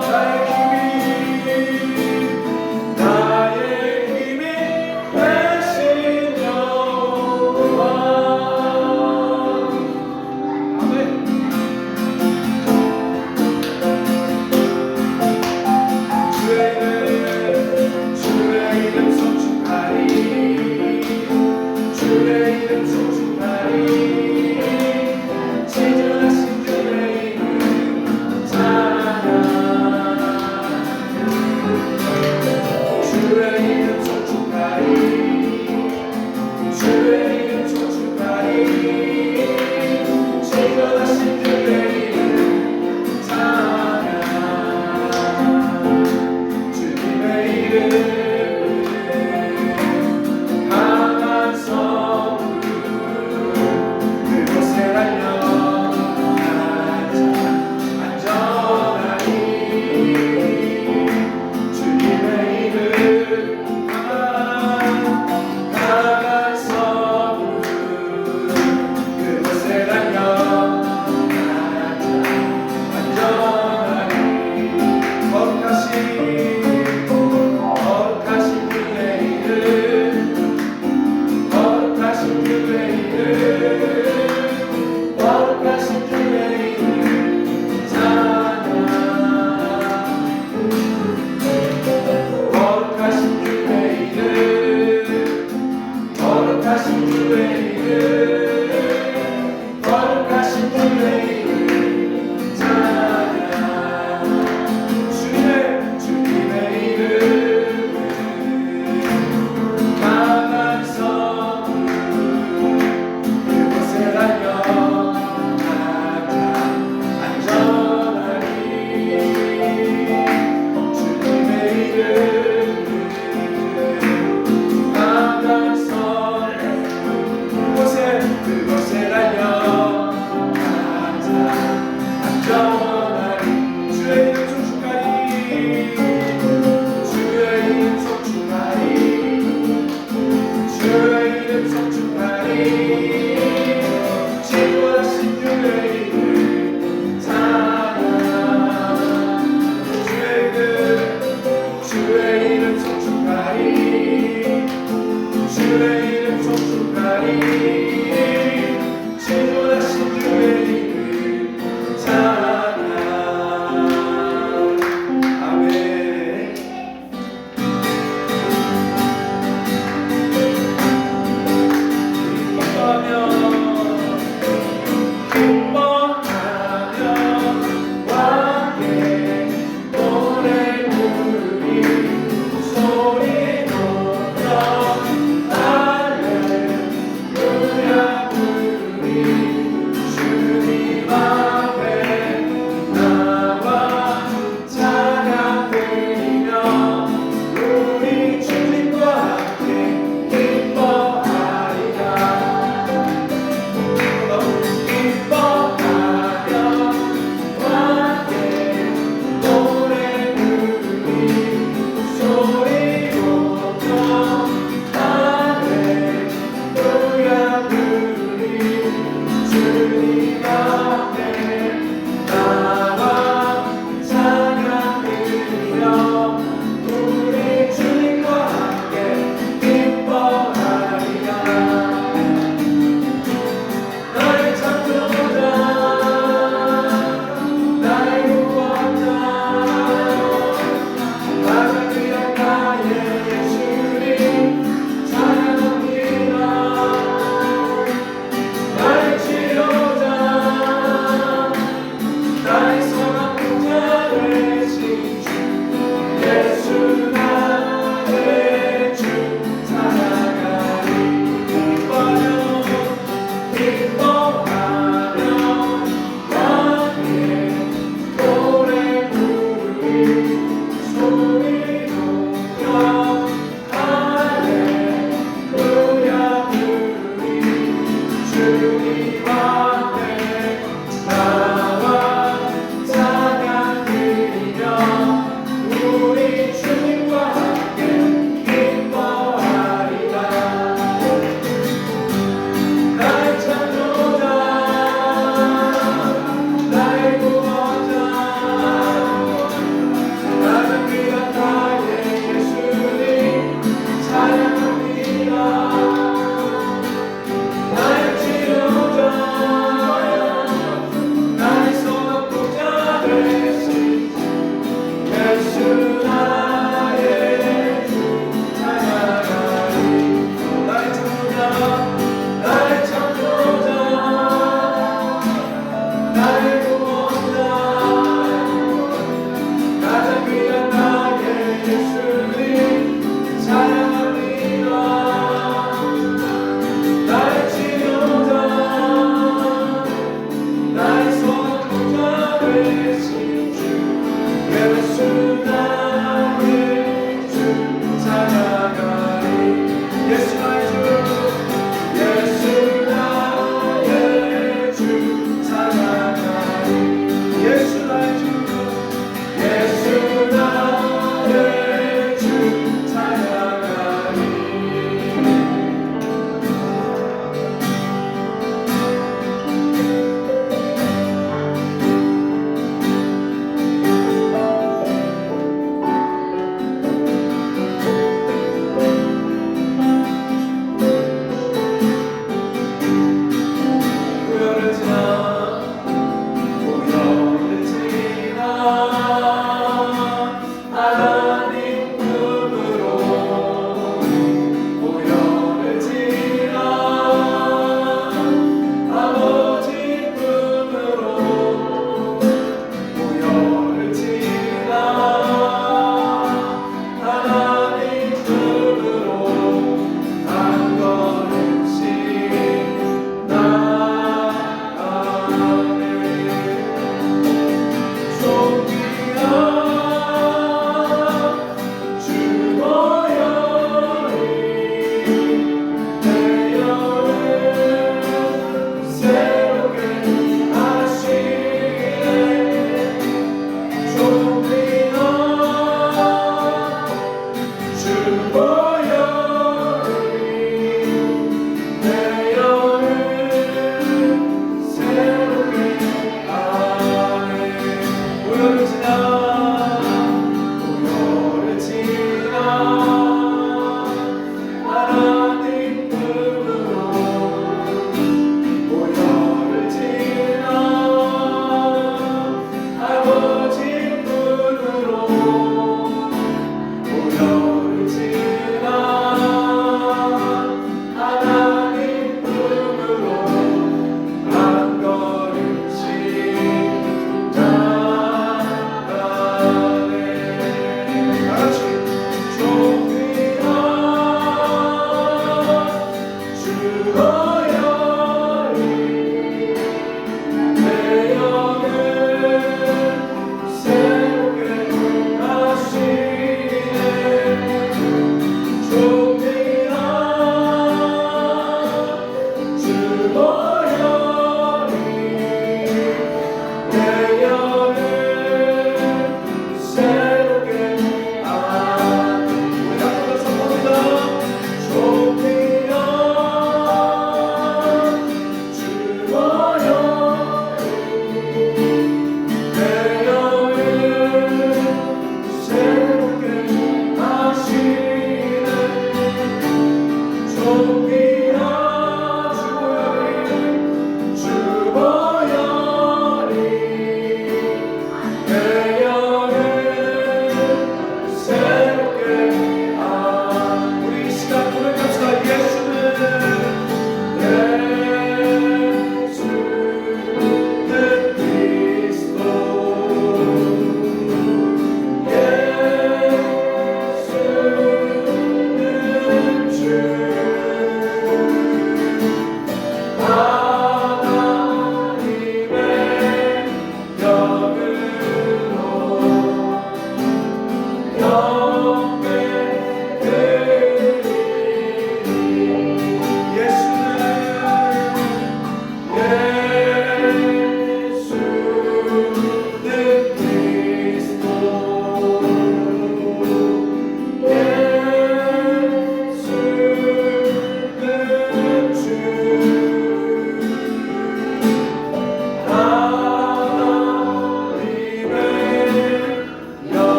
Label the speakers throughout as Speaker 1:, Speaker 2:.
Speaker 1: 나의 힘이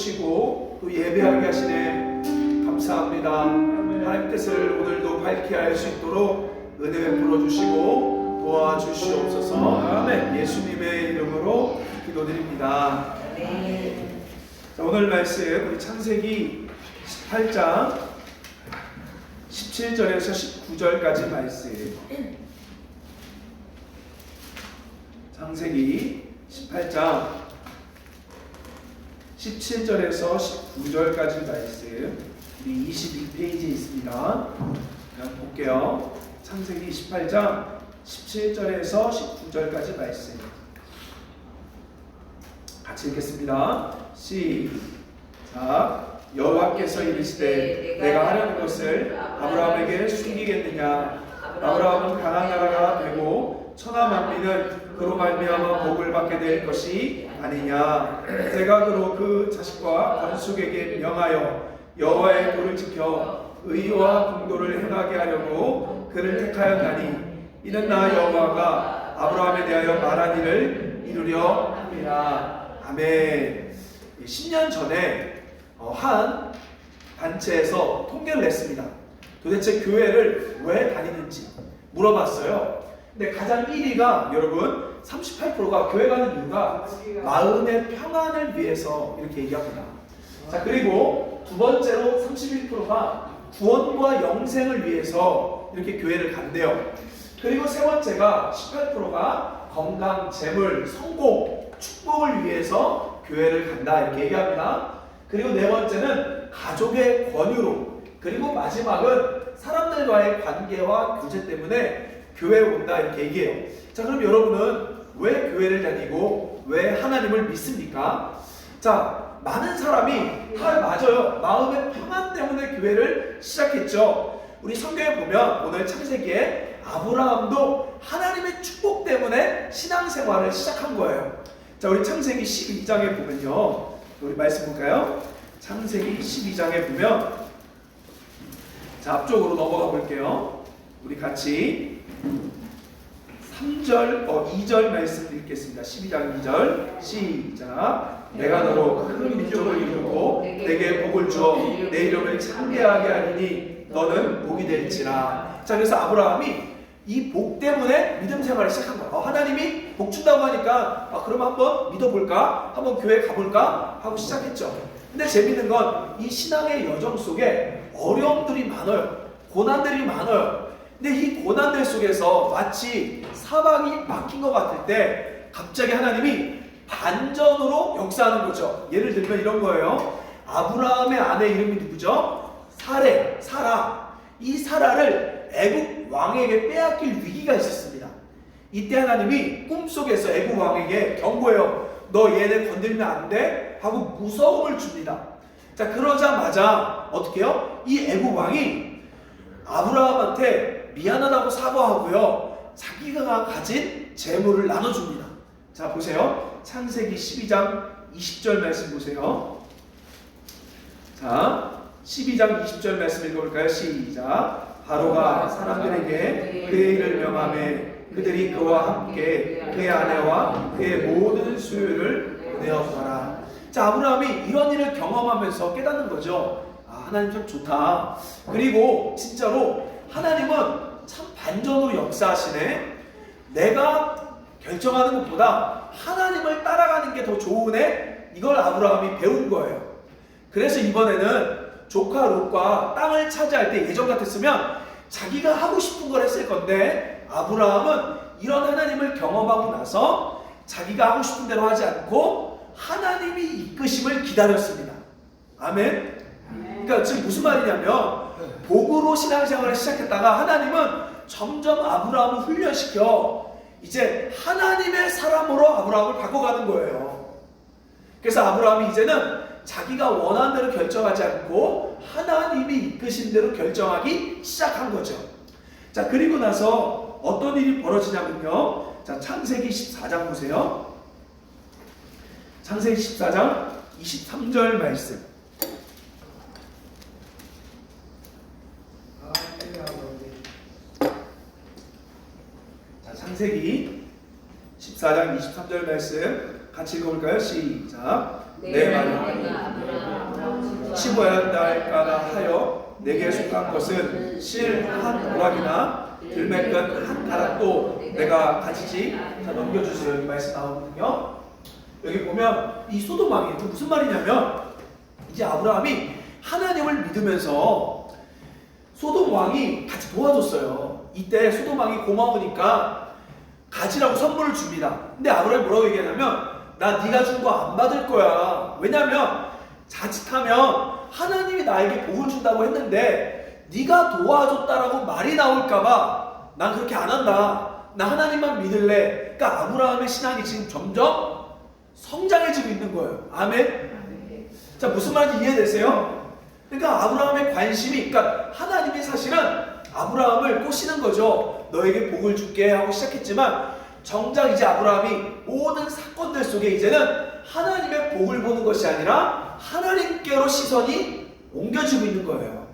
Speaker 1: 세우시고 또 예배하게 하시네. 감사합니다. 하나님 뜻을 오늘도 밝게 알 수 있도록 은혜 베풀어 주시고 도와주시옵소서. 아멘. 예수님의 이름으로 기도드립니다. 자, 오늘 말씀 우리 창세기 18장 17절에서 19절까지 말씀. 창세기 18장 17절에서 19절까지 말씀. 우리 22페이지에 있습니다. 볼게요. 창세기 18장 17절에서 19절까지 말씀. 같이 읽겠습니다. 시작. 여호와께서 이르시되 내가 하려는 것을 아브라함에게 숨기겠느냐. 아브라함은 강한 나라가 되고 천하 만민은 그로 말미암아 복을 받게 될 것이 아니냐. 내가 그로 그 자식과 건숙에게 명하여 여호와의 도를 지켜 의와 공도를 행하게 하려고 그를 택하였나니 이는 나 여호와가 아브라함에 대하여 말한 일을 이루려 함이라. 아멘. 10년 전에 한 단체에서 통계를 냈습니다. 도대체 교회를 왜 다니는지 물어봤어요. 근데 가장 1위가 여러분 38%가 교회 가는 이유가 마음의 평안을 위해서 이렇게 얘기합니다. 자, 그리고 두 번째로 31%가 구원과 영생을 위해서 이렇게 교회를 간대요. 그리고 세 번째가 18%가 건강, 재물, 성공, 축복을 위해서 교회를 간다 이렇게 얘기합니다. 그리고 네 번째는 가족의 권유로, 그리고 마지막은 사람들과의 관계와 교제 때문에 교회에 온다 이렇게 얘기해요. 자, 그럼 여러분은 왜 교회를 다니고 왜 하나님을 믿습니까? 자, 많은 사람이 다 맞아요. 마음의 평안 때문에 교회를 시작했죠. 우리 성경에 보면 오늘 창세기에 아브라함도 하나님의 축복 때문에 신앙생활을 시작한 거예요. 자, 우리 창세기 12장에 보면요, 우리 말씀 볼까요? 창세기 12장에 보면, 자, 앞쪽으로 넘어가 볼게요. 우리 같이 2절 말씀 읽겠습니다. 12장 2절 시작. 내가 너로 큰 민족을 이루고 내게 복을 주어 내 이름을 창대하게 하리니 너는 복이 될지라. 자, 그래서 아브라함이 이 복 때문에 믿음 생활을 시작한 거예요. 하나님이 복 준다고 하니까 그럼 한번 믿어볼까? 한번 교회 가볼까? 하고 시작했죠. 근데 재밌는 건 이 신앙의 여정 속에 어려움들이 많아요. 고난들이 많아요. 근데 이 고난들 속에서 마치 사방이 막힌 것 같을 때 갑자기 하나님이 반전으로 역사하는 거죠. 예를 들면 이런 거예요. 아브라함의 아내 이름이 누구죠? 사라. 이 사라를 애국 왕에게 빼앗길 위기가 있었습니다. 이때 하나님이 꿈속에서 애국 왕에게 경고해요. 너 얘네 건들면 안 돼? 하고 무서움을 줍니다. 자, 그러자마자 어떻게 해요? 이 애국 왕이 아브라함한테 미안하다고 사과하고요, 자기가 가진 재물을 나눠줍니다. 자, 보세요. 창세기 12장 20절 말씀 보세요. 자, 12장 20절 말씀 읽어볼까요? 시작. 바로가 사람들에게 그의 일을 명하매 그들이 그와 함께 그의 아내와 그의 모든 소유를 보내었더라. 자, 아브라함이 이런 일을 경험하면서 깨닫는 거죠. 하나님 참 좋다. 그리고 진짜로 하나님은 참 반전으로 역사하시네. 내가 결정하는 것보다 하나님을 따라가는 게 더 좋으네. 이걸 아브라함이 배운 거예요. 그래서 이번에는 조카 롯과 땅을 차지할 때 예전 같았으면 자기가 하고 싶은 걸 했을 건데, 아브라함은 이런 하나님을 경험하고 나서 자기가 하고 싶은 대로 하지 않고 하나님이 이끄심을 기다렸습니다. 아멘. 그러니까 지금 무슨 말이냐면, 복으로 신앙생활을 시작했다가 하나님은 점점 아브라함을 훈련시켜 이제 하나님의 사람으로 아브라함을 바꿔가는 거예요. 그래서 아브라함이 이제는 자기가 원하는 대로 결정하지 않고 하나님이 이끄신 대로 결정하기 시작한 거죠. 자, 그리고 나서 어떤 일이 벌어지냐면요, 자, 창세기 14장 보세요. 창세기 14장 23절 말씀. 자, 창세기 14장 23절 말씀 같이 읽어볼까요? 시작. 내 말을 치부해야 할까나 하여 내게 속한 것은 실 한 오락이나 들매끈 한 가락도 내가 가지지. 자, 넘겨주세요. 여기 말씀 나오거든요. 여기 보면 이 소돔 왕이 무슨 말이냐면, 이제 아브라함이 하나님을 믿으면서 소돔 왕이 같이 도와줬어요. 이때 소돔 왕이 고마우니까 가지라고 선물을 줍니다. 근데 아브라함이 뭐라고 얘기하냐면, 나 네가 준 거 안 받을 거야. 왜냐면 자칫하면 하나님이 나에게 복을 준다고 했는데 네가 도와줬다라고 말이 나올까봐 난 그렇게 안 한다. 나 하나님만 믿을래. 그러니까 아브라함의 신앙이 지금 점점 성장해지고 있는 거예요. 아멘. 자, 무슨 말인지 이해되세요? 그러니까 아브라함의 관심이, 그러니까 하나님이 사실은 아브라함을 꼬시는 거죠. 너에게 복을 줄게 하고 시작했지만 정작 이제 아브라함이 모든 사건들 속에 이제는 하나님의 복을 보는 것이 아니라 하나님께로 시선이 옮겨지고 있는 거예요.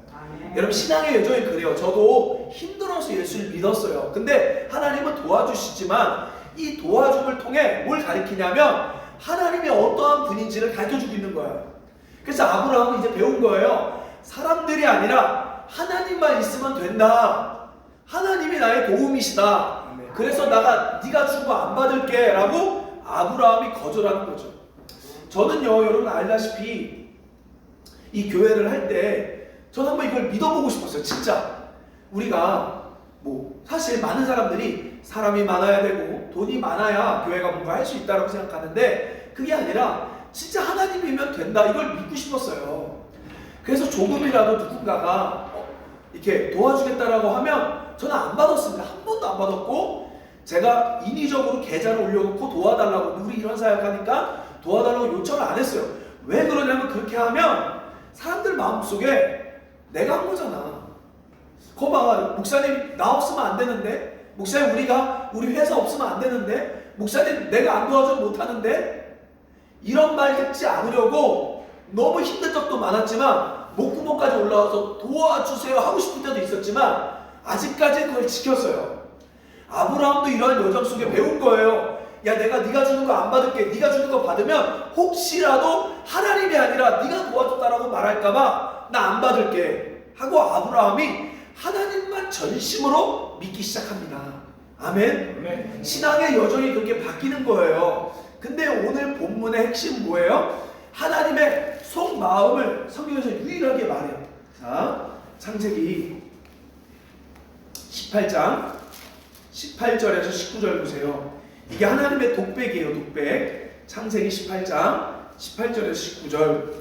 Speaker 1: 여러분, 신앙의 여정이 그래요. 저도 힘들어서 예수를 믿었어요. 근데 하나님은 도와주시지만 이 도와줌을 통해 뭘 가리키냐면 하나님이 어떠한 분인지를 가르쳐주고 있는 거예요. 그래서 아브라함은 이제 배운 거예요. 사람들이 아니라 하나님만 있으면 된다. 하나님이 나의 도움이시다. 그래서 네가 준 거 안 받을게 라고 아브라함이 거절하는 거죠. 저는요, 여러분 알다시피 이 교회를 할 때 저는 한번 이걸 믿어보고 싶었어요. 진짜 우리가 사실 많은 사람들이 사람이 많아야 되고 돈이 많아야 교회가 뭔가 할 수 있다고 생각하는데 그게 아니라 진짜 하나님이면 된다, 이걸 믿고 싶었어요. 그래서 조금이라도 누군가가 이렇게 도와주겠다라고 하면 저는 안 받았습니다. 한 번도 안 받았고, 제가 인위적으로 계좌를 올려놓고 도와달라고, 우리 이런 사역하니까 도와달라고 요청을 안 했어요. 왜 그러냐면 그렇게 하면 사람들 마음속에 내가 한 거잖아. 거봐, 목사님 나 없으면 안 되는데, 목사님 우리 회사 없으면 안 되는데, 목사님 내가 안 도와주면 못하는데, 이런 말 듣지 않으려고 너무 힘든 적도 많았지만 목구멍까지 올라와서 도와주세요 하고 싶은 때도 있었지만 아직까지 그걸 지켰어요. 아브라함도 이러한 여정 속에 배운 거예요. 야, 네가 주는 거 안 받을게. 네가 주는 거 받으면 혹시라도 하나님이 아니라 네가 도와줬다라고 말할까봐 나 안 받을게 하고 아브라함이 하나님만 전심으로 믿기 시작합니다. 아멘. 신앙의 여정이 그렇게 바뀌는 거예요. 근데 오늘 본문의 핵심 뭐예요? 하나님의 속마음을 성경에서 유일하게 말해요. 자, 창세기 18장 18절에서 19절 보세요. 이게 하나님의 독백이에요. 독백. 창세기 18장 18절에서 19절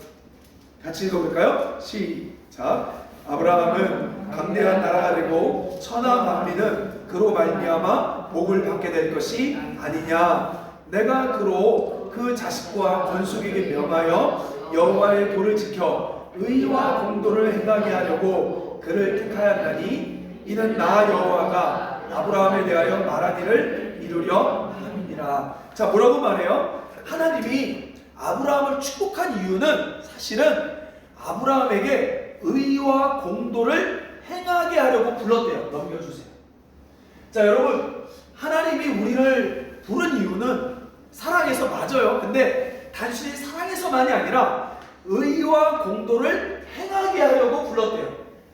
Speaker 1: 같이 읽어볼까요? 시작. 아브라함은 강대한 나라가 되고 천하 만민은 그로 말미암아 복을 받게 될 것이 아니냐. 내가 그로 그 자식과 건숙에게 명하여 여호와의 도를 지켜 의와 공도를 행하게 하려고 그를 택하였나니 이는 나 여호와가 아브라함에 대하여 말한 일을 이루려 함이니라. 자, 뭐라고 말해요? 하나님이 아브라함을 축복한 이유는 사실은 아브라함에게 의와 공도를 행하게 하려고 불렀대요. 넘겨주세요. 자, 여러분, 하나님이 우리를 부른 이유는 사랑해서 맞아요. 근데 단순히 사랑해서만이 아니라 의와 공도를 행하게 하려고 불렀대요.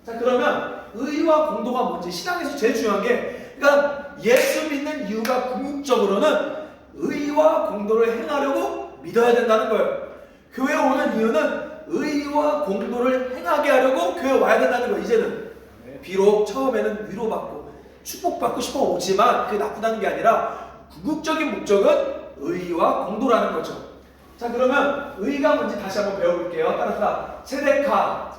Speaker 1: 자, 그러면 의와 공도가 뭔지, 신앙에서 제일 중요한 게, 그러니까 예수 믿는 이유가 궁극적으로는 의와 공도를 행하려고 믿어야 된다는 거예요. 교회 오는 이유는 의와 공도를 행하게 하려고 교회 와야 된다는 거예요. 이제는 비록 처음에는 위로받고 축복받고 싶어 오지만 그게 나쁘다는 게 아니라 궁극적인 목적은 의와 공도라는 거죠. 자, 그러면 의가 뭔지 다시 한번 배워볼게요. 따라서 체데카.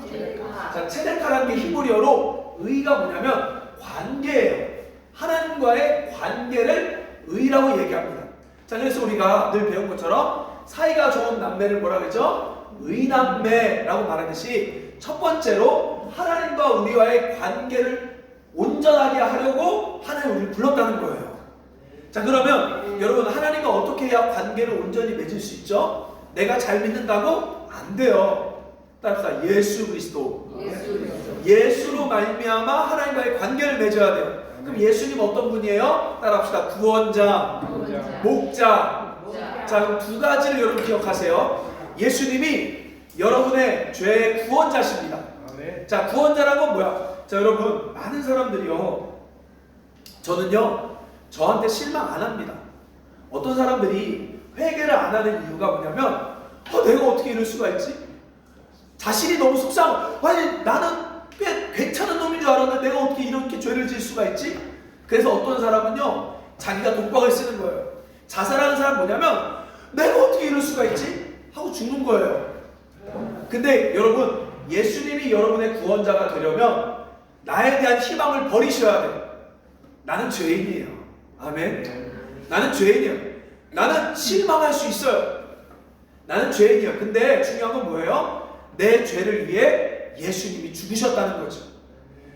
Speaker 1: 자, 체데카라는 게 히브리어로 의가 뭐냐면 관계예요. 하나님과의 관계를 의라고 얘기합니다. 자, 그래서 우리가 늘 배운 것처럼 사이가 좋은 남매를 뭐라 그러죠? 의남매라고 말하듯이 첫 번째로 하나님과 우리와의 관계를 온전하게 하려고 하나님 우리를 불렀다는 거예요. 자, 그러면 여러분, 하나님과 어떻게 해야 관계를 온전히 맺을 수 있죠? 내가 잘 믿는다고? 안 돼요. 따라서 예수 그리스도. 예수로 말미암아 하나님과의 관계를 맺어야 돼요. 그럼 예수님 어떤 분이에요? 따라합시다. 구원자, 목자. 자, 그럼 두 가지를 여러분 기억하세요. 예수님이 여러분의 죄의 구원자십니다.
Speaker 2: 아멘.
Speaker 1: 자, 구원자라는 건 뭐야? 자, 여러분, 많은 사람들이요, 저는요, 저한테 실망 안 합니다. 어떤 사람들이 회개를 안 하는 이유가 뭐냐면, 내가 어떻게 이럴 수가 있지? 자신이 너무 속상해. 아니, 나는 꽤 괜찮은 놈인 줄 알았는데 내가 어떻게 이렇게 죄를 지을 수가 있지? 그래서 어떤 사람은요, 자기가 독박을 쓰는 거예요. 자살하는 사람 뭐냐면, 내가 어떻게 이럴 수가 있지? 하고 죽는 거예요. 근데 여러분, 예수님이 여러분의 구원자가 되려면 나에 대한 희망을 버리셔야 돼요. 나는 죄인이에요. 아멘. 나는 죄인이에요. 나는 실망할 수 있어요. 나는 죄인이에요. 근데 중요한 건 뭐예요? 내 죄를 위해 예수님이 죽으셨다는 거죠.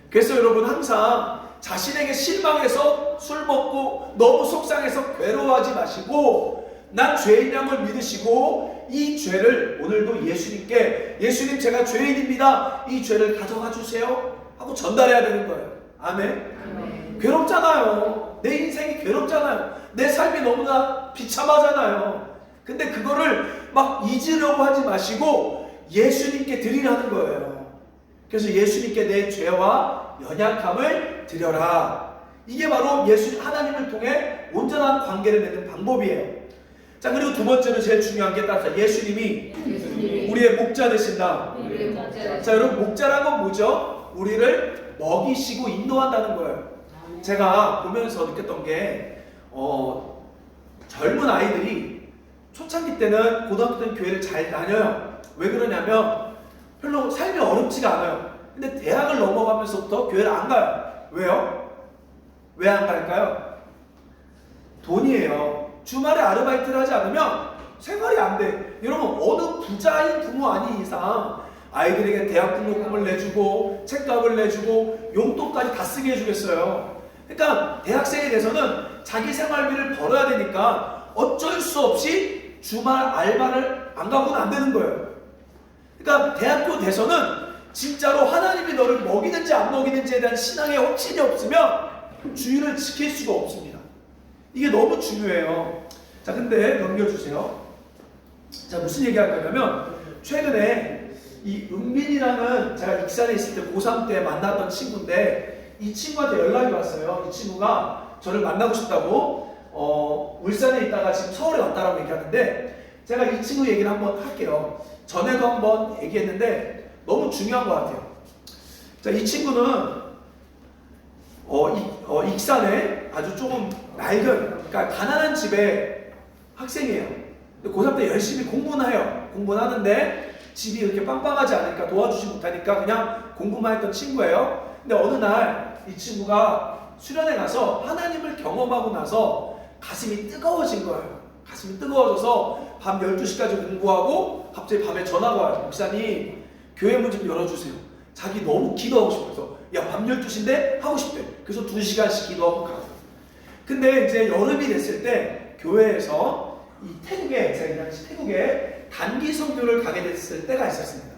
Speaker 1: 그래서 여러분, 항상 자신에게 실망해서 술 먹고 너무 속상해서 괴로워하지 마시고, 난 죄인임을 믿으시고 이 죄를 오늘도 예수님께, 예수님 제가 죄인입니다, 이 죄를 가져가 주세요 하고 전달해야 되는 거예요. 아멘. 괴롭잖아요. 내 인생이 괴롭잖아요. 내 삶이 너무나 비참하잖아요. 근데 그거를 막 잊으려고 하지 마시고 예수님께 드리라는 거예요. 그래서 예수님께 내 죄와 연약함을 드려라. 이게 바로 하나님을 통해 온전한 관계를 맺는 방법이에요. 자, 그리고 두 번째는 제일 중요한 게 따라서 예수님이 우리의 목자 되신다. 자, 여러분, 목자란 건 뭐죠? 우리를 먹이시고 인도한다는 거예요. 제가 보면서 느꼈던 게 젊은 아이들이 초창기 때는, 고등학교 때는 교회를 잘 다녀요. 왜 그러냐면 별로 삶이 어렵지가 않아요. 근데 대학을 넘어가면서부터 교회를 안 가요. 왜요? 왜 안 갈까요? 돈이에요. 주말에 아르바이트를 하지 않으면 생활이 안 돼. 여러분, 어느 부자인 부모 아닌 이상 아이들에게 대학 등록금을 내주고 책값을 내주고 용돈까지 다 쓰게 해주겠어요. 그러니까 대학생이 돼서는 자기 생활비를 벌어야 되니까 어쩔 수 없이 주말 알바를 안 가고는 안 되는 거예요. 그러니까 대학교 돼서는 진짜로 하나님이 너를 먹이는지 안 먹이는지에 대한 신앙의 확신이 없으면 주의를 지킬 수가 없습니다. 이게 너무 중요해요. 자, 근데 넘겨주세요. 자, 무슨 얘기 할 거냐면, 최근에 이 은빈이라는, 제가 익산에 있을 때 고3 때 만났던 친구인데, 이 친구한테 연락이 왔어요. 이 친구가 저를 만나고 싶다고 울산에 있다가 지금 서울에 왔다라고 얘기하는데, 제가 이 친구 얘기를 한번 할게요. 전에도 한번 얘기했는데 너무 중요한 것 같아요. 자, 이 친구는 익산에 아주 조금 그러니까 가난한 집의 학생이에요. 근데 고3 때 열심히 공부는 해요. 공부는 하는데 집이 이렇게 빵빵하지 않으니까 도와주지 못하니까 그냥 공부만 했던 친구예요. 근데 어느 날 이 친구가 수련회 가서 하나님을 경험하고 나서 가슴이 뜨거워진 거예요. 가슴이 뜨거워져서 밤 12시까지 공부하고 갑자기 밤에 전화가 와요. 목사님, 교회 문 좀 열어주세요. 자기 너무 기도하고 싶어서, 야, 밤 12시인데 하고 싶대. 그래서 2시간씩 기도하고 가고. 근데 이제 여름이 됐을 때 교회에서 이 태국에 단기 선교를 가게 됐을 때가 있었습니다.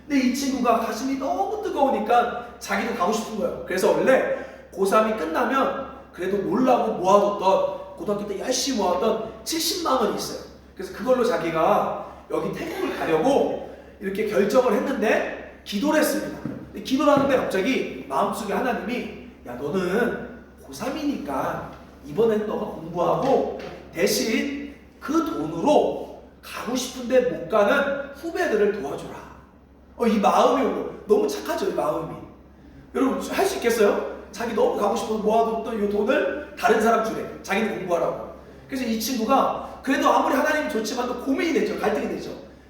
Speaker 1: 근데 이 친구가 가슴이 너무 뜨거우니까 자기도 가고 싶은 거예요. 그래서 원래 고3이 끝나면 그래도 놀라고 모아뒀던, 고등학교 때 열심히 모았던 70만 원이 있어요. 그래서 그걸로 자기가 여기 태국을 가려고 이렇게 결정을 했는데 기도를 했습니다. 기도를 하는데 갑자기 마음속에 하나님이, 야, 너는 고3이니까 이번에는 너가 공부하고 대신 그 돈으로 가고 싶은데 못 가는 후배들을 도와줘라. 이 마음이 너무 착하죠, 이 마음이. 여러분, 할 수 있겠어요? 자기 너무 가고 싶어서 모아뒀던 이 돈을 다른 사람 주래. 자기는 공부하라고. 그래서 이 친구가 그래도 아무리 하나님이 좋지만 고민이 되죠. 갈등이 되죠.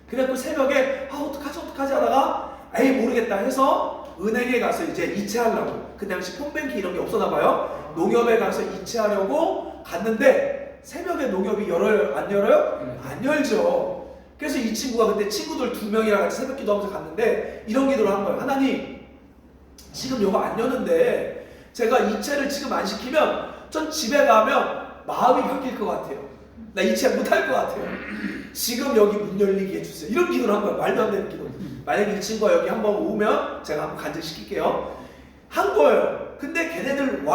Speaker 1: 그래갖고 새벽에 어떡하지 하다가 에이 모르겠다 해서 은행에 가서 이제 이체하려고. 그 당시 폰뱅킹 이런 게 없었나 봐요. 농협에 가서 이체하려고 갔는데 새벽에 농협이 열어요? 안 열어요? 안 열죠. 그래서 이 친구가 그때 친구들 2명이랑 같이 새벽 기도하면서 갔는데 이런 기도를 한 거예요. 하나님, 지금 요거 안 여는데 제가 이체를 지금 안 시키면 전 집에 가면 마음이 바뀔 것 같아요. 나 이체 못할 것 같아요. 지금 여기 문 열리게 해주세요. 이런 기도를 한 거예요. 말도 안 되는 기도. 만약에 이 친구가 여기 한번 오면 제가 한번 간증시킬게요. 한 거예요. 근데 걔네들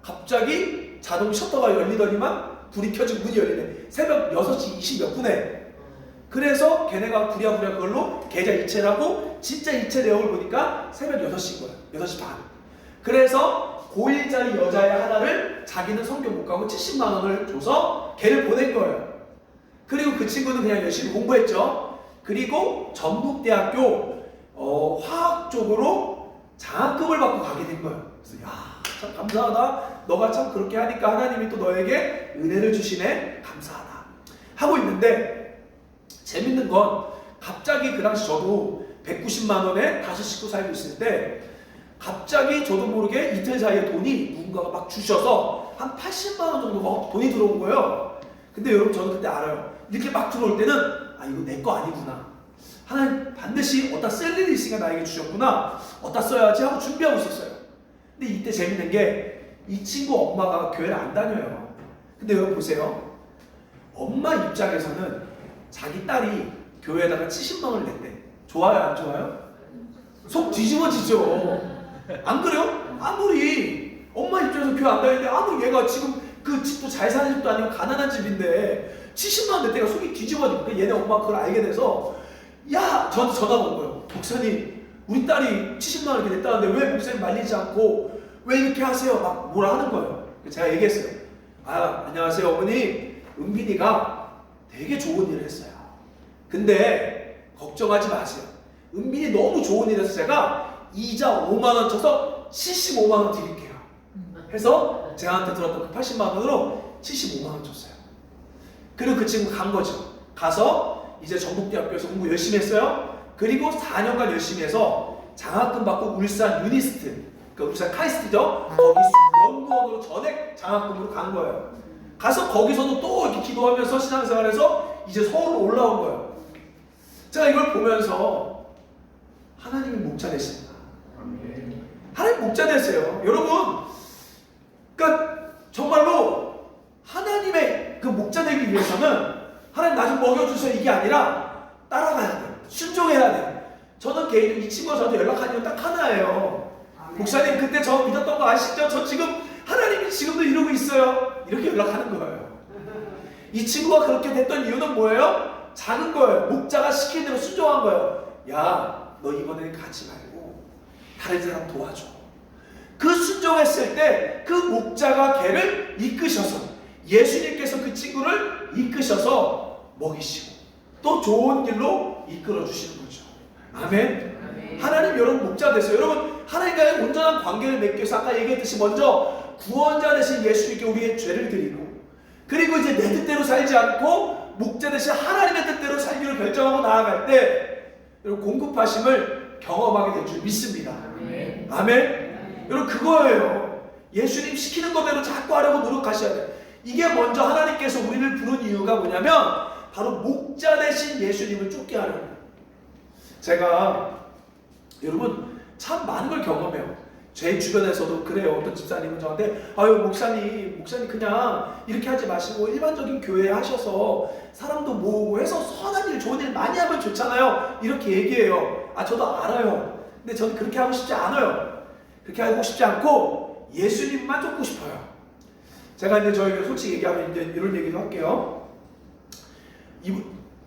Speaker 1: 갑자기 자동 셔터가 열리더니만 불이 켜지고 문이 열리네. 새벽 6시 20 몇 분에. 그래서 걔네가 부랴부랴 그걸로 계좌 이체를 하고 진짜 이체 내역을 보니까 새벽 6시인 거야. 6시 반. 그래서 고1짜리 여자애 하나를 자기는 성교 못 가고 70만 원을 줘서 걔를 보낸 거예요. 그리고 그 친구는 그냥 열심히 공부했죠. 그리고 전북대학교 화학 쪽으로 장학금을 받고 가게 된 거예요. 그래서 야, 참 감사하다. 너가 참 그렇게 하니까 하나님이 또 너에게 은혜를 주시네. 감사하다. 하고 있는데 재밌는 건 갑자기 그 당시 저도 190만 원에 5식구 살고 있을 때 갑자기 저도 모르게 이틀 사이에 돈이 누군가가 막 주셔서 한 80만 원 정도가 돈이 들어온 거예요. 근데 여러분 저는 그때 알아요. 이렇게 막 들어올 때는 아 이거 내 거 아니구나. 하나님 반드시 어디다 쓸 일이 있으니까 나에게 주셨구나. 어디다 써야지 하고 준비하고 있었어요. 근데 이때 재밌는 게 이 친구 엄마가 교회를 안 다녀요. 근데 여러분 보세요. 엄마 입장에서는 자기 딸이 교회에다가 70만 원을 냈대. 좋아요 안 좋아요? 속 뒤집어지죠. 안 그래요? 아무리 엄마 입장에서 교회 안 다니는데 아무리 얘가 지금 그 집도 잘 사는 집도 아니고 가난한 집인데 70만 원 냈대가 속이 뒤집어지고 얘네 엄마 그걸 알게 돼서 야 저한테 전화가 온 거예요. 목사님 우리 딸이 70만 원 이렇게 냈다는데 왜 목사님 말리지 않고 왜 이렇게 하세요? 막 뭐라 하는 거예요. 제가 얘기했어요. 아 안녕하세요 어머니, 은빈이가 되게 좋은 일을 했어요. 근데 걱정하지 마세요. 은빈이 너무 좋은 일을 해서 제가 이자 5만 원 쳐서 75만 원 드릴게요. 해서 제한테 들었던 그 80만 원으로 75만 원 줬어요. 그리고 그 친구 간 거죠. 가서 이제 전북대학교에서 공부 열심히 했어요. 그리고 4년간 열심히 해서 장학금 받고 울산 유니스트, 그 울산 카이스트죠. 거기 연구원으로 전액 장학금으로 간 거예요. 가서 거기서도 또 이렇게 기도하면서 신앙생활해서 이제 서울로 올라온 거예요. 제가 이걸 보면서 하나님이 목자 되신다. 하나님 목자 되세요. 여러분, 그러니까 정말로 하나님의 그 목자 되기 위해서는 하나님 나 좀 먹여주세요 이게 아니라 따라가야 돼요. 순종해야 돼요. 저는 개인적으로 이 친구가 저한테 연락한 이유는 딱 하나예요. 목사님 그때 저 믿었던 거 아시죠? 저 지금 하나님이 지금도 이러고 있어요. 이렇게 연락하는 거예요. 이 친구가 그렇게 됐던 이유는 뭐예요? 작은 거예요. 목자가 시키는 대로 순종한 거예요. 야, 너 이번에는 가지 말고 다른 사람 도와줘. 그 순종했을 때 그 목자가 걔를 이끄셔서 예수님께서 그 친구를 이끄셔서 먹이시고 또 좋은 길로 이끌어 주시는 거죠. 아멘. 하나님 여러분 목자 되세요. 여러분 하나님과의 온전한 관계를 맺기 위해서 아까 얘기했듯이 먼저 구원자 되신 예수님께 우리의 죄를 드리고 그리고 이제 내 뜻대로 살지 않고 목자 되신 하나님의 뜻대로 살기로 결정하고 나아갈 때 여러분 공급하심을 경험하게 될 줄 믿습니다. 아멘. 아멘. 여러분 그거예요. 예수님 시키는 것대로 자꾸 하려고 노력하셔야 돼요. 이게 먼저 하나님께서 우리를 부른 이유가 뭐냐면 바로 목자 되신 예수님을 쫓게 하려고. 제가 여러분 참 많은 걸 경험해요. 제 주변에서도 그래요. 어떤 집사님은 저한테 아유 목사님 그냥 이렇게 하지 마시고 일반적인 교회 하셔서 사람도 모으고 해서 선한 일 좋은 일 많이 하면 좋잖아요. 이렇게 얘기해요. 아 저도 알아요. 근데 저는 그렇게 하고 싶지 않아요. 그렇게 하고 싶지 않고 예수님만 쫓고 싶어요. 제가 이제 저희가 솔직히 얘기하면 이제 이런 얘기도 할게요.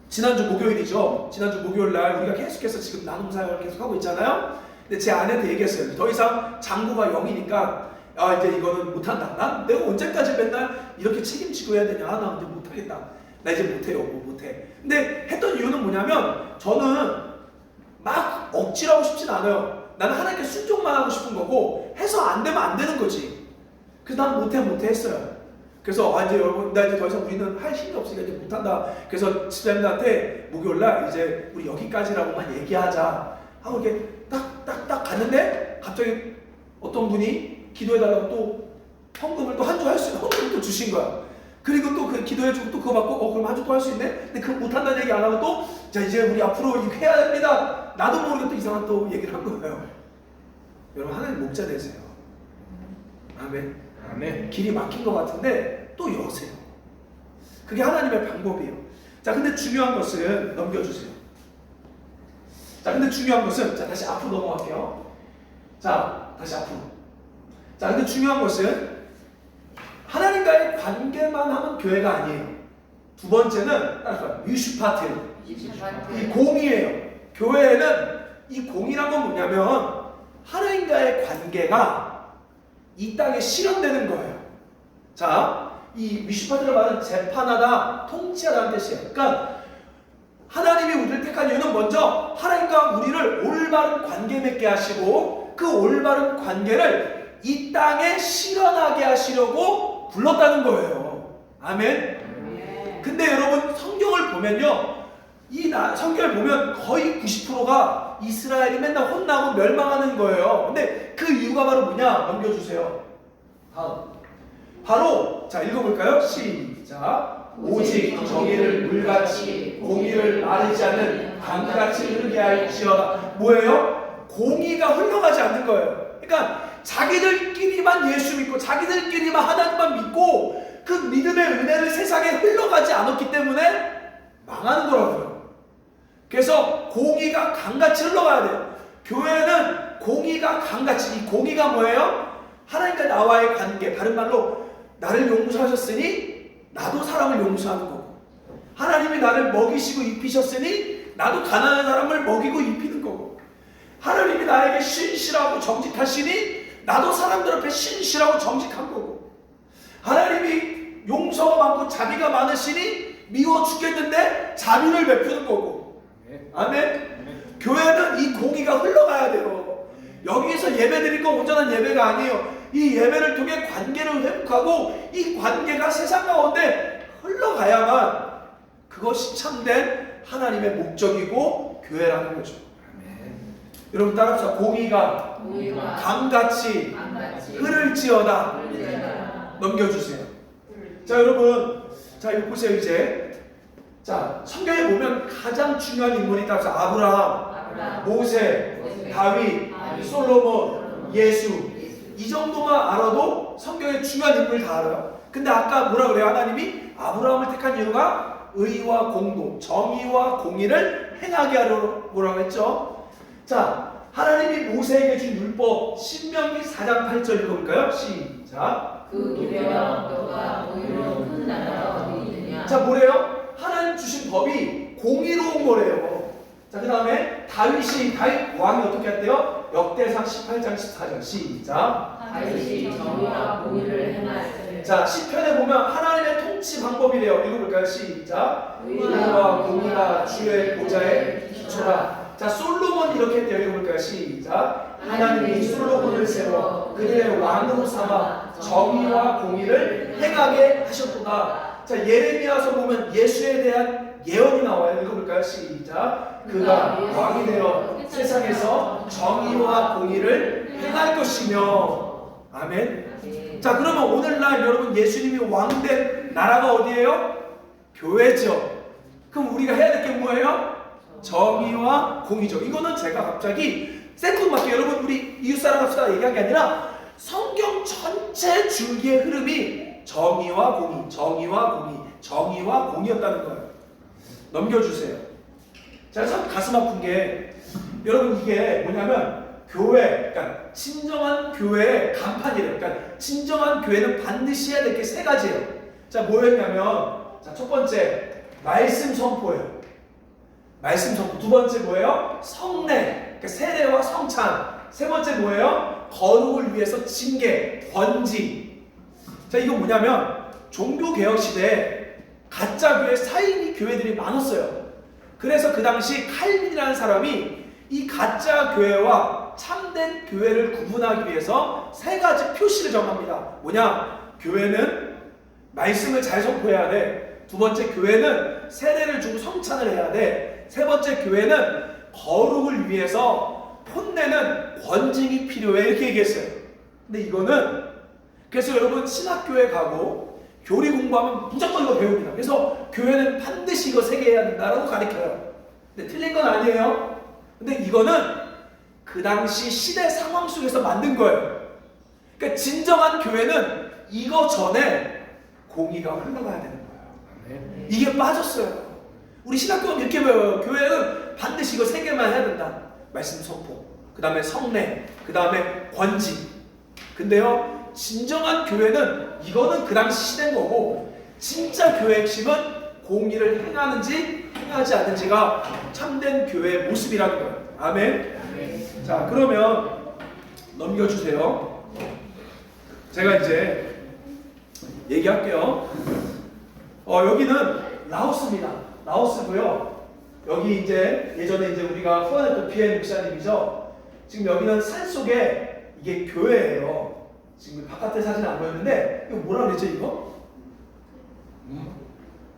Speaker 1: 지난주 목요일이죠. 지난주 목요일 날 우리가 계속해서 지금 나눔 사역을 계속 하고 있잖아요. 근데 제 아내한테 얘기했어요. 더 이상 장부가 0이니까 아 이제 이거는 못한다. 난 내가 언제까지 맨날 이렇게 책임지고 해야 되냐. 나 이제 못하겠다. 나 이제 못해요. 못해. 근데 했던 이유는 뭐냐면 저는 막 억지로 하고 싶진 않아요. 나는 하나님께 순종만 하고 싶은 거고 해서 안 되면 안 되는 거지. 그래서 난 못해 했어요. 그래서 아 이제 여러분 나 이제 더 이상 우리는 할 힘이 없으니까 이제 못한다. 그래서 집사님들한테 목요일날 이제 우리 여기까지라고만 얘기하자 하고 이렇게 딱 갔는데 갑자기 어떤 분이 기도해달라고 또 헌금을 또 한 주 할 수 있는 헌금을 또 주신 거야. 그리고 또 그 기도해주고 또 그거 받고 그럼 한 주 또 할 수 있네? 근데 그거 못한다는 얘기 안 하고 또 자 이제 우리 앞으로 이거 해야 됩니다. 나도 모르게 또 이상한 또 얘기를 한 거예요. 여러분 하나님 목자 되세요. 아멘. 아멘. 길이 막힌 것 같은데 또 여세요. 그게 하나님의 방법이에요. 자 근데 중요한 것은 넘겨주세요. 자 근데 중요한 것은 자 다시 앞으로 넘어갈게요. 자 다시 앞으로. 자 근데 중요한 것은 하나님과의 관계만 하면 교회가 아니에요. 두 번째는 뮤슈파트 이 공이에요. 교회에는 이 공이란 건 뭐냐면 하나님과의 관계가 이 땅에 실현되는 거예요. 자, 이 미슈파트를 말하는 재판하다, 통치하다는 뜻이에요. 그러니까 하나님이 우리를 택한 이유는 먼저 하나님과 우리를 올바른 관계 맺게 하시고 그 올바른 관계를 이 땅에 실현하게 하시려고 불렀다는 거예요. 아멘. 근데 여러분 성경을 보면요, 성경을 보면 거의 90%가 이스라엘이 맨날 혼나고 멸망하는 거예요. 근데 그 이유가 바로 뭐냐? 넘겨주세요. 다음. 바로 자 읽어볼까요? 시작. 오직 정의를 물같이 공의를 마르지 않는 강같이 흐르게 할지어다. 뭐예요? 공의가 흘러가지 않는 거예요. 그러니까 자기들끼리만 예수 믿고 자기들끼리만 하나님만 믿고 그 믿음의 은혜를 세상에 흘러가지 않았기 때문에 망하는 거라고요. 그래서 공의가 강같이 흘러가야 돼요. 교회는 공의가 강같이, 이 공의가 뭐예요? 하나님과 나와의 관계, 다른 말로 나를 용서하셨으니 나도 사람을 용서하는 거고, 하나님이 나를 먹이시고 입히셨으니 나도 가난한 사람을 먹이고 입히는 거고, 하나님이 나에게 신실하고 정직하시니 나도 사람들 앞에 신실하고 정직한 거고, 하나님이 용서가 많고 자비가 많으시니 미워 죽겠는데 자비를 베푸는 거고. 아멘. 교회는 이 공의가 흘러가야 돼요. 여기서 예배 드릴 건 온전한 예배가 아니에요. 이 예배를 통해 관계를 회복하고 이 관계가 세상 가운데 흘러가야만 그것이 참된 하나님의 목적이고 교회라는 거죠. 여러분 따라합시다. 공의가 강같이 흐를지어다. 넘겨주세요. 자 여러분, 자 이거 보세요. 이제 자 성경에 보면 가장 중요한 인물이 따라서 아브라함, 모세, 다윗, 솔로몬, 예수, 이 정도만 알아도 성경의 중요한 인물 다 알아요. 근데 아까 뭐라 그래요? 하나님이 아브라함을 택한 이유가 의와 공도, 정의와 공의를 행하게 하려고 뭐라고 했죠? 자, 하나님이 모세에게 준 율법 신명기 4장 8절 읽어볼까요? 시작.
Speaker 2: 그 기회와 너가 오히려 큰 나라가 어디 있느냐.
Speaker 1: 자, 뭐래요? 하나님 주신 법이 공의로운 거래요. 자, 그 다음에 다윗 왕이 어떻게 했대요? 역대상 18장 14절 시작.
Speaker 2: 다윗이 정의와 공의를 행하였으니.
Speaker 1: 자, 시편에 보면 하나님의 통치 방법이래요. 읽어볼까요? 시작. 의와 공의가 주의 보좌의 기초라. 자, 솔로몬 이렇게 했대요. 읽어볼까요? 시작. 하나님이 솔로몬을 세워 그들의 왕으로 삼아 정의와 공의를 행하게 하셨도다. 자, 예레미야서 보면 예수에 대한 예언이 나와요. 읽어볼까요? 시작. 그가 왕이 되어 세상에서 정의와 공의를 행할 것이며. 아멘. 자, 그러면 오늘날 여러분 예수님이 왕된 나라가 어디예요? 교회죠. 그럼 우리가 해야 될 게 뭐예요? 정의와 공의죠. 이거는 제가 갑자기 생뚱맞게 여러분 우리 이웃사랑 합시다 얘기한 게 아니라 성경 전체 줄기의 흐름이 정의와 공의, 정의와 공의, 정의와 공의였다는 거예요. 넘겨주세요. 제가 참 가슴 아픈 게 여러분 이게 뭐냐면 교회, 그러니까 진정한 교회의 간판이래요. 그러니까 진정한 교회는 반드시 해야 될 게 세 가지예요. 자, 뭐였냐면 자, 첫 번째 말씀 선포예요. 말씀 선포. 두 번째 뭐예요? 성례, 그러니까 세례와 성찬. 세 번째 뭐예요? 거룩을 위해서 징계, 번지. 자, 이거 뭐냐면 종교개혁 시대에 가짜 교회, 사이비 교회들이 많았어요. 그래서 그 당시 칼빈이라는 사람이 이 가짜 교회와 참된 교회를 구분하기 위해서 세 가지 표시를 정합니다. 뭐냐? 교회는 말씀을 잘 선포해야 돼. 두 번째, 교회는 세례를 주고 성찬을 해야 돼. 세 번째, 교회는 거룩을 위해서 폰내는 권징이 필요해. 이렇게 얘기했어요. 근데 이거는 그래서 여러분 신학교에 가고 교리 공부하면 무조건 이거 배웁니다. 그래서 교회는 반드시 이거 세 개 해야 된다라고 가르쳐요. 근데 틀린 건 아니에요. 근데 이거는 그 당시 시대 상황 속에서 만든 거예요. 그러니까 진정한 교회는 이거 전에 공의가 흘러가야 되는 거예요. 이게 빠졌어요. 우리 신학교는 이렇게 배워요. 교회는 반드시 이거 세 개만 해야 된다. 말씀 선포, 그 다음에 성례, 그 다음에 권징. 근데요, 진정한 교회는 이거는 그 당시 시대인 거고 진짜 교회의 핵심은 공의를 행하는지 행하지 않는지가 참된 교회의 모습이라는 거예요. 아멘. 자, 그러면 넘겨주세요. 제가 이제 얘기할게요. 여기는 라오스입니다. 라오스고요. 여기 이제 예전에 이제 우리가 후원했던 비엔 목사님이죠. 지금 여기는 산 속에 이게 교회예요. 지금 바깥에 사진 안 보였는데 이거 뭐라 그랬죠 이거?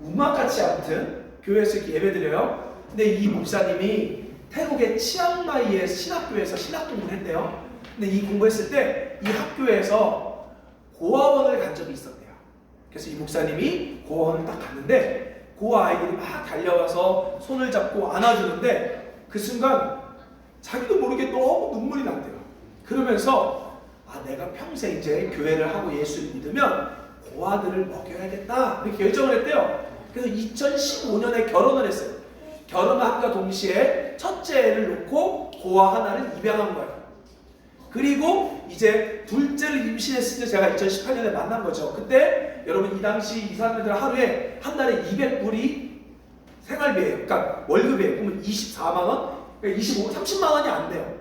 Speaker 1: 음악같이 아무튼 교회에서 이렇게 예배드려요. 근데 이 목사님이 태국의 치앙마이의 신학교에서 신학 공부를 했대요. 근데 이 공부했을 때 이 학교에서 고아원을 간 적이 있었대요. 그래서 이 목사님이 고아원을 딱 갔는데 고아 아이들이 막 달려와서 손을 잡고 안아주는데 그 순간 자기도 모르게 너무 눈물이 났대요. 그러면서 내가 평생 이제 교회를 하고 예수를 믿으면 고아들을 먹여야겠다 이렇게 결정을 했대요. 그래서 2015년에 결혼을 했어요. 결혼함과 동시에 첫째를 놓고 고아 하나를 입양한 거예요. 그리고 이제 둘째를 임신했을 때 제가 2018년에 만난 거죠. 그때 여러분 이 당시 이 사람들 하루에 한 달에 200불이 생활비예요. 그러니까 월급이에요. 그러면 24만 원? 그러니까 30만 원이 안 돼요.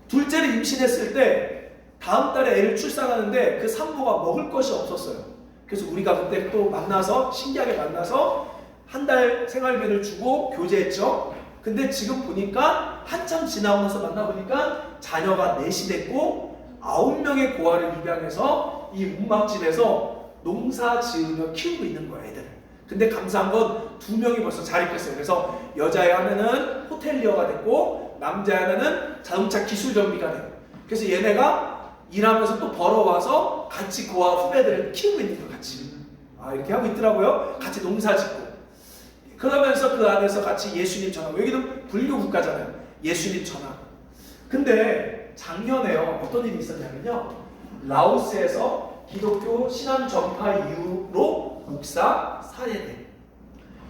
Speaker 1: 둘째를 임신했을 때 다음 달에 애를 출산하는데 그 산모가 먹을 것이 없었어요. 그래서 우리가 그때 또 만나서 신기하게 만나서 한 달 생활비를 주고 교제했죠. 근데 지금 보니까 한참 지나고 나서 만나보니까 자녀가 넷이 됐고 9명의 고아를 입양해서 이 운막집에서 농사 지으며 키우고 있는 거야 애들. 근데 감사한 건 2명이 벌써 자립했어요. 그래서 여자애 하나는 호텔리어가 됐고 남자애 하나는 자동차 기술 정비가 돼요. 그래서 얘네가 일하면서 또 벌어와서 같이 고아 후배들을 키우고 있는 거예요. 같이 이렇게 하고 있더라고요. 같이 농사 짓고 그러면서 그 안에서 같이 예수님 전하고 여기는 불교 국가잖아요. 예수님 전하고. 근데 작년에요 어떤 일이 있었냐면요. 라오스에서 기독교 신앙 전파 이후로 목사 살해돼.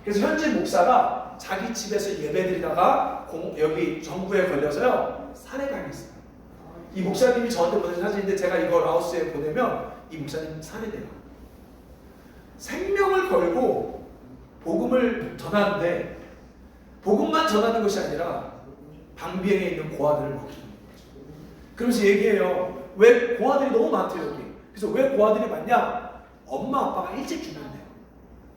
Speaker 1: 그래서 현재 목사가 자기 집에서 예배드리다가 여기 정부에 걸려서요 살해당했어요. 이 목사님이 저한테 보낸 사진인데 제가 이거 라오스에 보내면 이 목사님 살해돼요. 생명을 걸고 복음을 전하는데 복음만 전하는 것이 아니라 방비행에 있는 고아들을 먹이는 거죠. 그러면서 얘기해요. 왜 고아들이 너무 많대요 여기. 그래서 왜 고아들이 많냐? 엄마 아빠가 일찍 죽는데요.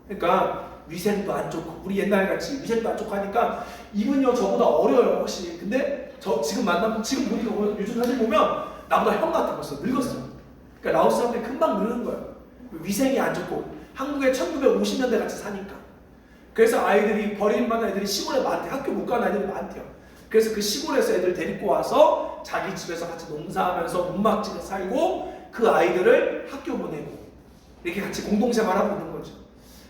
Speaker 1: 그러니까 위생도 안 좋고 우리 옛날같이 위생도 안 좋고 하니까 이분요 저보다 어려요 훨씬. 근데 저 지금 만나면 지금 보니까 요즘 사진 보면 나보다 형 같아 벌써 늙었어요. 그러니까 라오스 사람들이 금방 늙는 거예요. 위생이 안 좋고 한국에 1950년대 같이 사니까. 그래서 아이들이 버림받는 애들이 시골에 많대. 학교 못 가는 아이들이 많대요. 그래서 그 시골에서 애들 데리고 와서 자기 집에서 같이 농사하면서 문막집에 살고 그 아이들을 학교 보내고 이렇게 같이 공동생활하고 있는 거죠.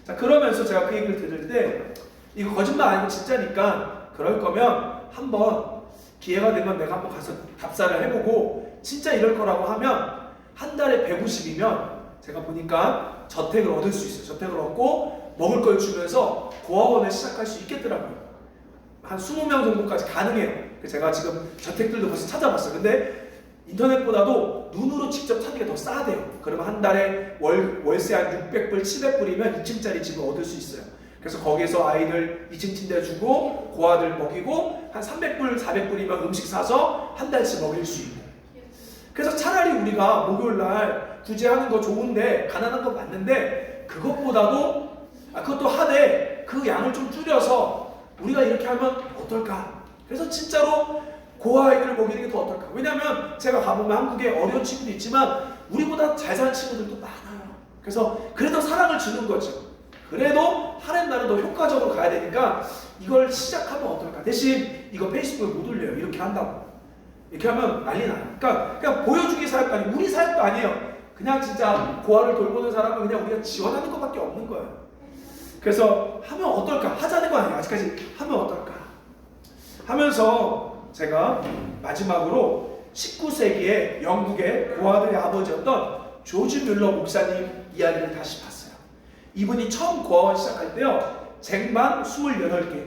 Speaker 1: 자, 그러면서 제가 그 얘기를 들을 때 이거 거짓말 아니고 진짜니까 그럴 거면 한번 기회가 되면 내가 한번 가서 답사를 해보고 진짜 이럴 거라고 하면 한 달에 150이면 제가 보니까 저택을 얻을 수 있어요. 저택을 얻고 먹을 걸 주면서 고아원을 시작할 수 있겠더라고요. 한 20명 정도까지 가능해요. 제가 지금 저택들도 벌써 찾아봤어요. 근데 인터넷보다도 눈으로 직접 찾는 게 더 싸대요. 그러면 한 달에 월세 한 600불, 700불이면 2층짜리 집을 얻을 수 있어요. 그래서 거기서 아이들 2층 침대 주고 고아들 먹이고 한 300불, 400불이면 음식 사서 한 달씩 먹일 수 있고. 그래서 차라리 우리가 목요일날 구제하는 거 좋은데 가난한 거 맞는데 그것보다도 그것도 하되 그 양을 좀 줄여서 우리가 이렇게 하면 어떨까? 그래서 진짜로 고아 아이들을 먹이는 게 더 어떨까? 왜냐하면 제가 가보면 한국에 어려운 친구도 있지만 우리보다 잘 사는 친구들도 많아요. 그래서 그래도 사랑을 주는 거죠. 그래도 하는 날은 더 효과적으로 가야 되니까 이걸 시작하면 어떨까? 대신 이거 페이스북에 못 올려요. 이렇게 한다고. 이렇게 하면 난리 나요. 그러니까 그냥 보여주기 사역도 아니고 우리 사역도 아니에요. 그냥 진짜 고아를 돌보는 사람은 그냥 우리가 지원하는 것밖에 없는 거예요. 그래서 하면 어떨까? 하자는 거 아니에요. 아직까지 하면 어떨까? 하면서 제가 마지막으로 19세기에 영국의 고아들의 아버지였던 조지 뮬러 목사님 이야기를 다시 봤어요. 이분이 처음 고아원 시작할 때요. 쟁반 28개,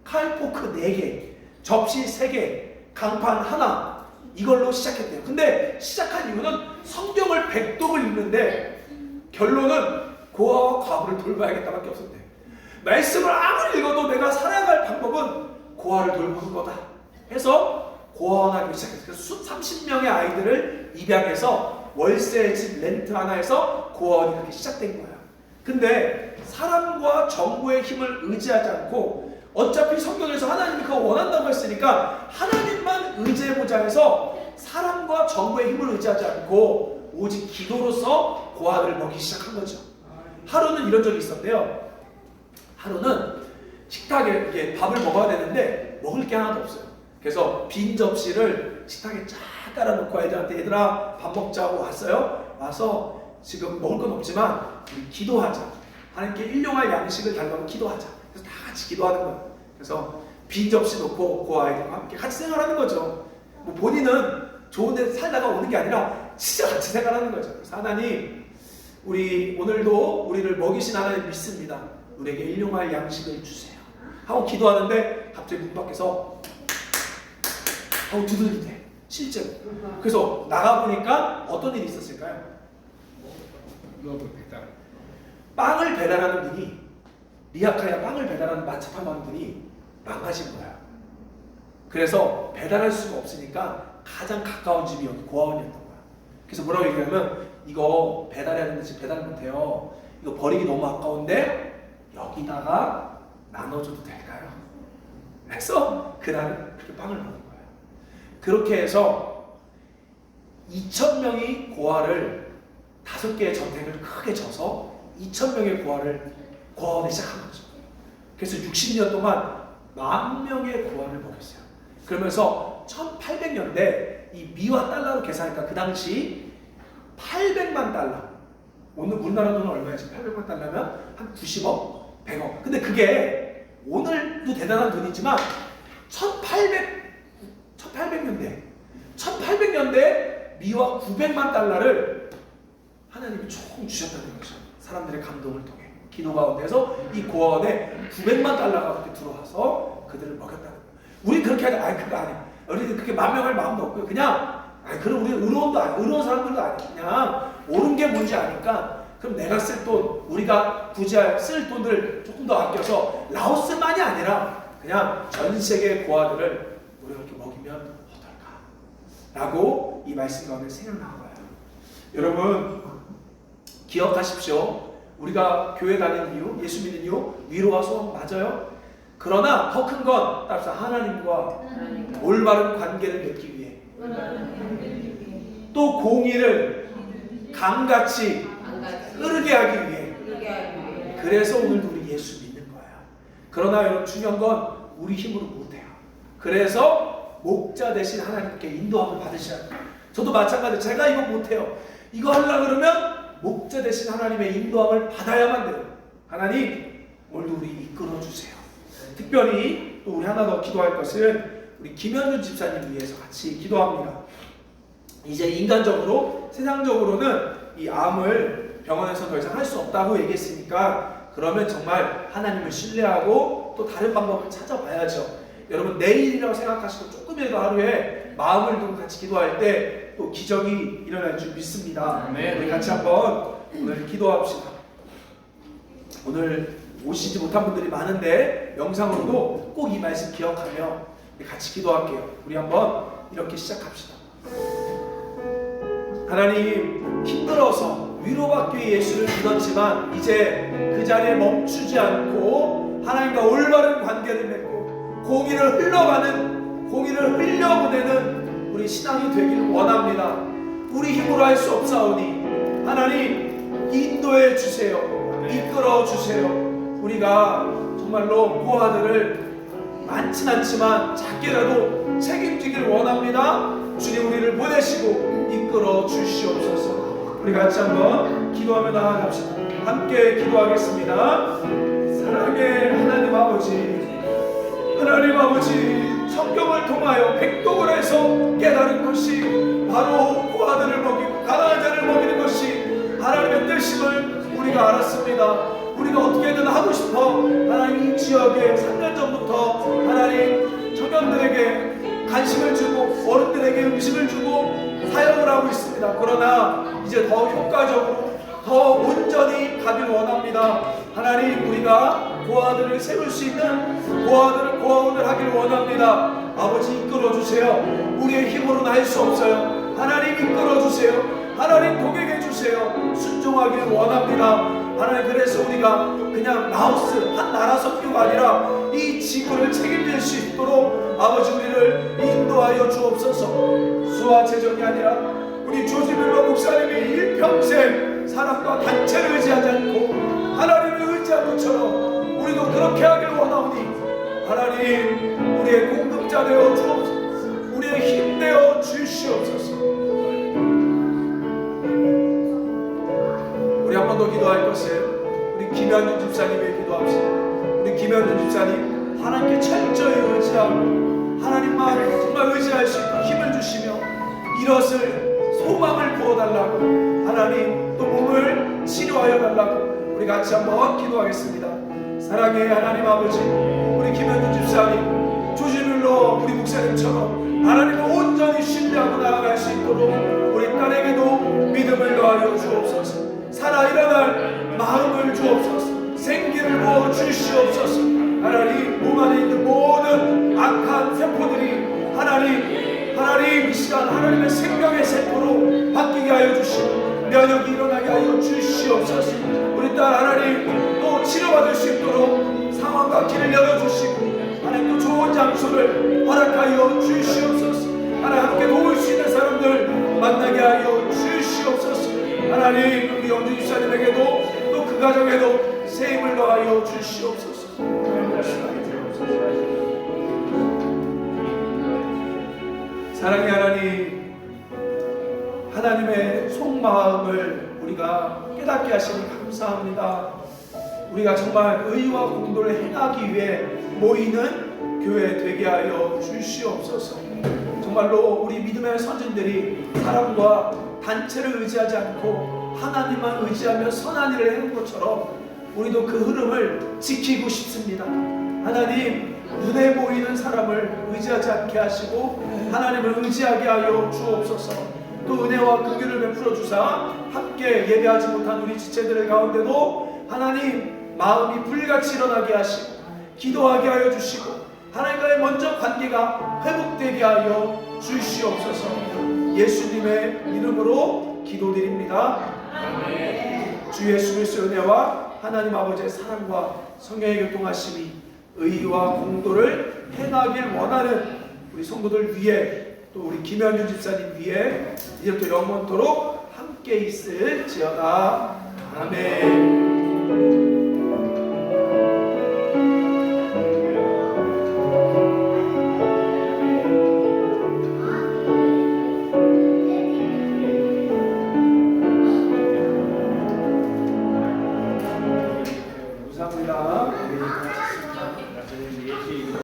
Speaker 1: 칼포크 4개, 접시 3개, 강판 하나 이걸로 시작했대요. 근데 시작한 이유는 성경을 100독을 읽는데 결론은 고아와 과부를 돌봐야겠다밖에 없었대요. 말씀을 아무리 읽어도 내가 살아갈 방법은 고아를 돌보는 거다 해서 고아원하기 시작했어요. 30명의 아이들을 입양해서 월세 집 렌트 하나에서 고아원이 그렇게 시작된 거예요. 근데 사람과 정부의 힘을 의지하지 않고 어차피 성경에서 하나님이 그거 원한다고 했으니까 하나님만 의지해보자 해서 사람과 정부의 힘을 의지하지 않고 오직 기도로서 고아들을 먹이기 시작한 거죠. 하루는 이런 적이 있었는데요. 하루는 식탁에 이렇게 밥을 먹어야 되는데 먹을 게 하나도 없어요. 그래서 빈 접시를 식탁에 쫙 깔아놓고 아이들한테 얘들아 밥 먹자고 왔어요. 와서 지금 먹을 건 없지만 우리 기도하자. 하나님께 일용할 양식을 달라고 기도하자. 그래서 다 같이 기도하는 거예요. 그래서 빈 접시 놓고 그 아이들과 함께 같이 생활하는 거죠. 뭐 본인은 좋은 데 살다가 오는 게 아니라 진짜 같이 생활하는 거죠. 그래서 하나님 우리 오늘도 우리를 먹이신 하나님 믿습니다. 우리에게 일용할 양식을 주세요 하고 기도하는데 갑자기 문 밖에서 하고 두들기대. 실제로. 그래서 나가보니까 어떤 일이 있었을까요? 빵을 배달하는 분이 리아카야 빵을 배달하는 마차판고 하는 분이 망가진 거야. 그래서 배달할 수가 없으니까 가장 가까운 집이 여기 고아원이었던 거야. 그래서 뭐라고 얘기하면 이거 배달해야 되는데 지금 배달 못해요. 이거 버리기 너무 아까운데 여기다가 나눠줘도 될까요? 그래서 그날 그 빵을 먹은 거예요. 그렇게 해서 2,000명이 고아를 5개의 전택을 크게 져서 2,000명의 고아원에 시작한 거죠. 그래서 60년 동안 10,000명의 고아를 먹였어요. 그러면서 1800년대 이 미화 달러로 계산하니까 그 당시 800만 달러. 오늘 우리나라 돈은 얼마였지? 800만 달러면 한 90억, 100억. 근데 그게 오늘도 대단한 돈이지만 1800년대 미화 900만 달러를 하나님이 총 주셨다는 거죠. 사람들의 감동을 통해 기도 가운데서 이 고아원에 900만 달러가 그렇게 들어와서 그들을 먹였다는 거예요. 우리 그렇게 하자. 아니 그거 아니야. 우리는 그렇게 만명할 마음도 없고요. 그냥 그럼 우리 의로운도 아니, 의로운 사람들도 아니. 그냥 옳은 게 뭔지 아니까 그럼 내가 쓸 돈, 우리가 굳이 쓸 돈들 조금 더 아껴서 라오스만이 아니라 그냥 전 세계 고아들을 우리가 이렇게 먹이면 어떨까? 라고 이 말씀 가운데 생각난 거예요. 여러분 기억하십시오. 우리가 교회 다니는 이유, 예수 믿는 이유, 위로와 소원 맞아요. 그러나 더 큰 건 따라서 하나님과 올바른 관계를 맺기 위해 또 공의를 강같이 흐르게 하기 위해 그래서 오늘도 우리 예수 믿는 거야. 그러나 여러분 중요한 건 우리 힘으로 못해요. 그래서 목자 대신 하나님께 인도함을 받으셔야 돼요. 저도 마찬가지로 제가 이거 못해요. 이거 하려고 그러면 목자 대신 하나님의 인도함을 받아야만 돼요. 하나님 오늘도 우리 이끌어주세요. 특별히 또 우리 하나 더 기도할 것은 우리 김현준 집사님 위해서 같이 기도합니다. 이제 인간적으로 세상적으로는 이 암을 병원에서 더 이상 할 수 없다고 얘기했으니까 그러면 정말 하나님을 신뢰하고 또 다른 방법을 찾아봐야죠. 여러분 내일이라고 생각하시고 조금이라도 하루에 마음을 두고 같이 기도할 때 또 기적이 일어날 줄 믿습니다. 우리 같이 한번 오늘 기도합시다. 오늘 오시지 못한 분들이 많은데 영상으로도 꼭 이 말씀 기억하며 우리 같이 기도할게요. 우리 한번 이렇게 시작합시다. 하나님 힘들어서 위로받기 위해 예수를 믿었지만 이제 그 자리에 멈추지 않고 하나님과 올바른 관계를 맺고 공의를 흘려보내는 우리 신앙이 되기를 원합니다. 우리 힘으로 할 수 없사오니 하나님 인도해 주세요. 이끌어 주세요. 우리가 정말로 고아들을 많진 않지만 작게라도 책임지길 원합니다. 주님 우리를 보내시고 이끌어 주시옵소서. 우리 같이 한번 기도하며 나아갑시다. 함께 기도하겠습니다. 사랑의 하나님 아버지, 하나님 아버지, 성경을 통하여 백독을 해서 깨달은 것이 바로 고아들을 먹이고 가난한 자를 먹이는 것이 하나님의 뜻임을 우리가 알았습니다. 우리가 어떻게든 하고 싶어 하나님 이 지역에 3년 전부터 하나님 청년들에게 간식을 주고 어른들에게 음식을 주고 사역을 하고 있습니다. 그러나 이제 더 효과적으로 더 온전히 가길 원합니다. 하나님 우리가 고아들을 세울 수 있는 고아원을 하길 원합니다. 아버지 이끌어주세요. 우리의 힘으로는 할 수 없어요. 하나님 이끌어주세요. 하나님 동행해 주세요. 순종하길 원합니다. 하나님, 그래서 우리가 그냥 라오스 한 나라 선교가 아니라 이 지구를 책임질 수 있도록 아버지 우리를 인도하여 주옵소서. 수와 재정이 아니라 우리 조지 뮬러 목사님이 일평생 사람과 단체를 의지하지 않고 하나님을 의지한 것처럼 우리도 그렇게 하길 원하오니 하나님, 우리의 공급자 되어 주옵소서. 우리의 힘 되어 주시옵소서. 우리 한 번 더 기도할 것은 우리 김현준 집사님의 기도합시다. 우리 김현준 집사님 하나님께 철저히 의지하고 하나님만 정말 의지할 수 있도록 힘을 주시며 이것을 소망을 부어달라고, 하나님 또 몸을 치료하여 달라고 우리 같이 한번 기도하겠습니다. 사랑의 하나님 아버지, 우리 김현준 집사님 조지 뮬러 우리 목사님처럼 하나님을 온전히 신뢰하고 나아갈 수 있도록 우리 딸에게도 믿음을 더하여 주옵소서. 살아 일어날 마음을 주옵소서. 생기를 부어 주시옵소서. 하나님, 몸 안에 있는 모든 악한 세포들이 하나님 이 시간 하나님의 생명의 세포로 바뀌게 하여 주시고 면역이 일어나게 하여 주시옵소서. 우리 딸 하나님 또 치료받을 수 있도록 상황과 길을 열어주시고 하나님 또 좋은 장소를 허락하여 주시옵소서. 하나님 함께 도울 수 있는 사람들 만나게 하여 주시옵소서. 하나님, 우리 영주 집사님에게도 또 그 가정에도 새 힘을 더하여 주시옵소서. 사랑의 하나님, 하나님의 속마음을 우리가 깨닫게 하시니 감사합니다. 우리가 정말 의와 공도를 행하기 위해 모이는 교회 되게 하여 주시옵소서. 정말로 우리 믿음의 선진들이 사람과 단체를 의지하지 않고 하나님만 의지하며 선한 일을 해온 것처럼 우리도 그 흐름을 지키고 싶습니다. 하나님, 눈에 보이는 사람을 의지하지 않게 하시고 하나님을 의지하게 하여 주옵소서. 또 은혜와 긍휼을 베풀어 주사 함께 예배하지 못한 우리 지체들 가운데도 하나님 마음이 불같이 일어나게 하시고 기도하게 하여 주시고 하나님과의 먼저 관계가 회복되게 하여 주시옵소서. 예수님의 이름으로 기도드립니다. 아멘. 주 예수 그리스도의 은혜와 하나님 아버지의 사랑과 성령의 교통하심이 의와 공도를 행하길 원하는 우리 성도들 위해 또 우리 김현준 집사님 위해 이제부터 영원토록 함께 있을지어다. 아멘.